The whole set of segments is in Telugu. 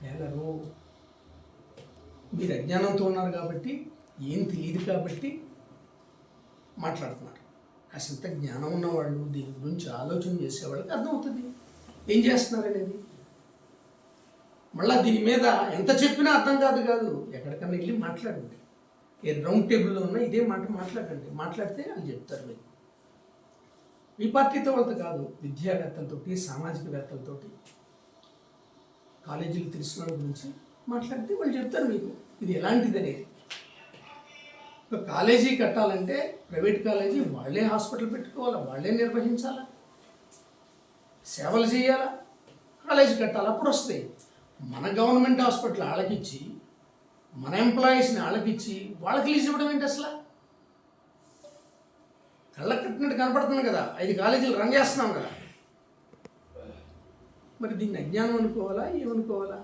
పేలరు. మీరు అజ్ఞానంతో ఉన్నారు కాబట్టి, ఏం తెలియదు కాబట్టి మాట్లాడుతున్నారు. కాసింత జ్ఞానం ఉన్నవాళ్ళు, దీని గురించి ఆలోచన చేసేవాళ్ళకి అర్థమవుతుంది ఏం చేస్తున్నారు అనేది. మళ్ళీ దీని మీద ఎంత చెప్పినా అర్థం కాదు. ఎక్కడికన్నా వెళ్ళి మాట్లాడండి. ఏ రౌండ్ టేబుల్లో ఉన్న ఇదే మాట మాట్లాడండి. మాట్లాడితే వాళ్ళు చెప్తారు. మీరు మీ పార్టీతో వాళ్ళతో కాదు, విద్యావేత్తలతోటి, సామాజికవేత్తలతోటి, కాలేజీలు తెలిసిన వాళ్ళ గురించి మాట్లాడితే వాళ్ళు చెప్తారు మీకు ఇది ఎలాంటిది అనేది. ఒక కాలేజీ కట్టాలంటే ప్రైవేట్ కాలేజీ వాళ్ళే హాస్పిటల్ పెట్టుకోవాలా, వాళ్ళే నిర్వహించాలా, సేవలు చేయాలా, కాలేజీ కట్టాలి, అప్పుడు వస్తాయి. మన గవర్నమెంట్ హాస్పిటల్ వాళ్ళకిచ్చి, మన ఎంప్లాయీస్ని వాళ్ళకిచ్చి, వాళ్ళకి లీజ్ ఇవ్వడం ఏంటి అసలు? కళ్ళకు కట్టినట్టు కనపడుతుంది కదా, 5 కాలేజీలు రన్ చేస్తున్నాం కదా. మరి దీన్ని అజ్ఞానం అనుకోవాలా, ఏమనుకోవాలా?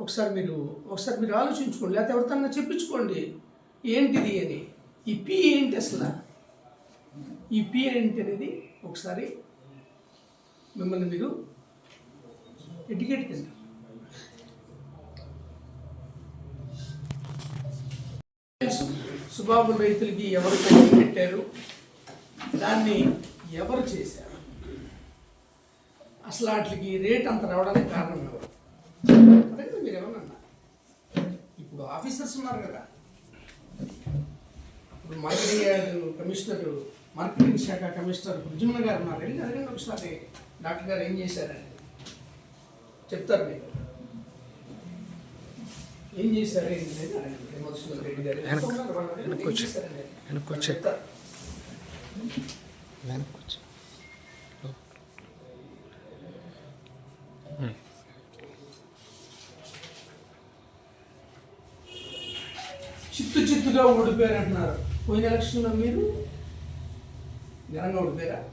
ఒకసారి మీరు ఆలోచించుకోండి, లేకపోతే ఎవరికన్నా చెప్పించుకోండి ఏంటిది అని. ఈ పి ఏంటి అసలు? ఈ పి ఏంటి అనేది ఒకసారి మిమ్మల్ని మీరు ఎడ్యుకేట్ చేయండి. సుబాబు రైతులకి ఎవరు పెట్టారు, దాన్ని ఎవరు చేశారు, అసలు వాటికి రేట్ అంత రావడానికి కారణం ఎవరు? అదే మీరు ఏమన్నా ఇప్పుడు ఆఫీసర్స్ ఉన్నారు కదా, ఇప్పుడు మార్కెటింగ్ శాఖ కమిషనర్ ప్రజుమ్న గారు ఉన్నారు. వెళ్ళి అడగండి ఒకసారి, డాక్టర్ గారు ఏం చేశారని చెప్తారు. మీరు ఏం చేశారు ఏంటి అనేది అడగండి. మధుసూదన్ రెడ్డి గారు చెప్తారు. చిత్తుగా ఓడిపోయారు అంటున్నారు. పోయిన ఎలక్షన్లో మీరు ఘనంగా ఓడిపోయారా?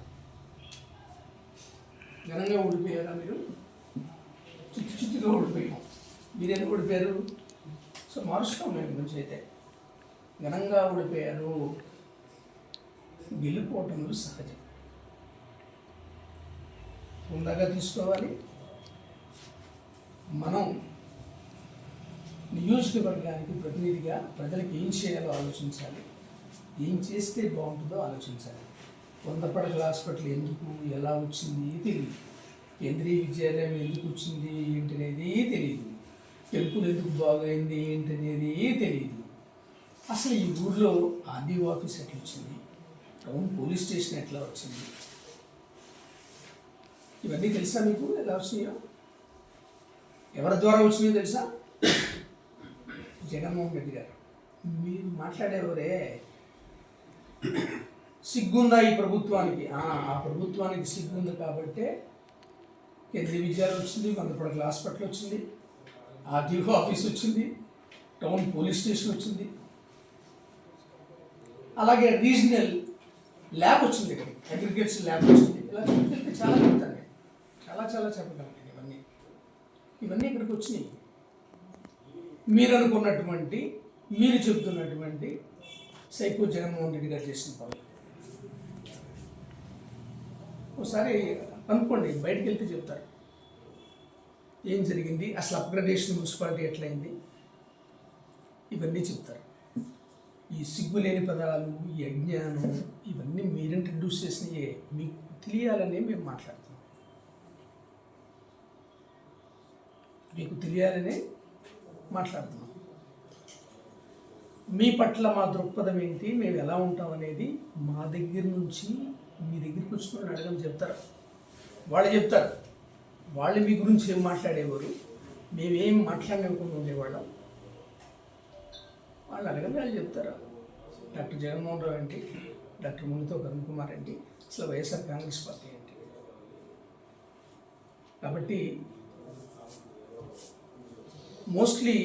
మీరు చిత్తుగా ఓడిపోయాం. మీరు ఎందుకు ఓడిపోయారు? సో మారుస్తాం మేము గురించి. అయితే ఘనంగా ఓడిపోయారు. గెలుపోవటంలో సహజం, ముందుగా తీసుకోవాలి. మనం నియోజకవర్గానికి ప్రతినిధిగా ప్రజలకు ఏం చేయాలో ఆలోచించాలి, ఏం చేస్తే బాగుంటుందో ఆలోచించాలి. 100 పడకల హాస్పిటల్ ఎందుకు, ఎలా వచ్చింది తెలియదు. కేంద్రీయ విద్యాలయం ఎందుకు వచ్చింది ఏంటనేది తెలియదు. టెంపుల్ ఎందుకు బాగైంది ఏంటనేది తెలియదు. అసలు ఈ ఊర్లో ఆర్డీఓ ఆఫీస్ ఎట్లా వచ్చింది, టౌన్ పోలీస్ స్టేషన్ ఎట్లా వచ్చింది, ఇవన్నీ తెలుసా మీకు? ఎలా వచ్చినాయో, ఎవరి ద్వారా వచ్చినాయో తెలుసా? జగన్మోహన్ రెడ్డి గారు. మీరు మాట్లాడేవారే సిగ్గుందా ఈ ప్రభుత్వానికి? ఆ ప్రభుత్వానికి సిగ్గుంది కాబట్టే కేంద్రీయ విద్యాలయం వచ్చింది, 100 పడకల హాస్పిటల్ వచ్చింది, ఆర్టీఓ ఆఫీస్ వచ్చింది, టౌన్ పోలీస్ స్టేషన్ వచ్చింది, అలాగే రీజనల్ ల్యాబ్ వచ్చింది, ఇక్కడ అగ్రికల్చర్ ల్యాబ్ వచ్చింది. ఇలా చెప్తే చాలా చెప్తాను, చాలా చెప్పగలను. ఇవన్నీ ఇక్కడికి వచ్చినాయి. మీరు అనుకున్నటువంటి, మీరు చెబుతున్నటువంటి సైకో జగన్మోహన్ రెడ్డి గారు చేసిన పనులు ఒకసారి అనుకోండి. బయటకు వెళ్తే చెప్తారు ఏం జరిగింది, అసలు అప్గ్రేడేషన్ మున్సిపాలిటీ ఎట్లయింది, ఇవన్నీ చెప్తారు. ఈ సిగ్గులేని పదాలు, ఈ అజ్ఞానం, ఇవన్నీ మీరు ఇంట్రడ్యూస్ చేసినయే. మీకు తెలియాలనే మేము మాట్లాడుతున్నాం. మీకు తెలియాలనే మాట్లాడుతున్నాం. మీ పట్ల మా దృక్పథం ఏంటి, మేము ఎలా ఉంటాం అనేది మా దగ్గర నుంచి మీ దగ్గరికి వచ్చిన అడగని చెప్తారు. వాళ్ళు చెప్తారు. వాళ్ళు మీ గురించి ఏం మాట్లాడేవారు, మేమేం మాట్లాడలేకుండా ఉండేవాళ్ళం. వాళ్ళు అడగని వాళ్ళు చెప్తారు. డాక్టర్ జగన్మోహన్ రావు ఏంటి, డాక్టర్ మునితో కరుణ్ కుమార్ ఏంటి, అసలు వైఎస్ఆర్ కాంగ్రెస్ పార్టీ ఏంటి. కాబట్టి మోస్ట్లీ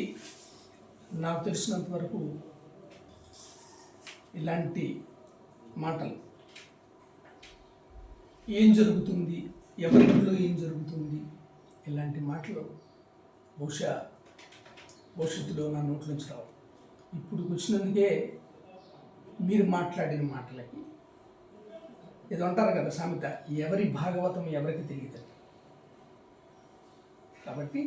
నాకు తెలిసినంత వరకు ఇలాంటి మాటలు, ఏం జరుగుతుంది, ఎవరింట్లో ఏం జరుగుతుంది, ఇలాంటి మాటలు బహుశా భవిష్యత్తులో నా నోట్ల నుంచి రావు. ఇప్పుడు వచ్చినందుకే మీరు మాట్లాడిన మాటలకి ఏదో అంటారు కదా సామెత, ఎవరి భాగవతం ఎవరికి తెలియదు. కాబట్టి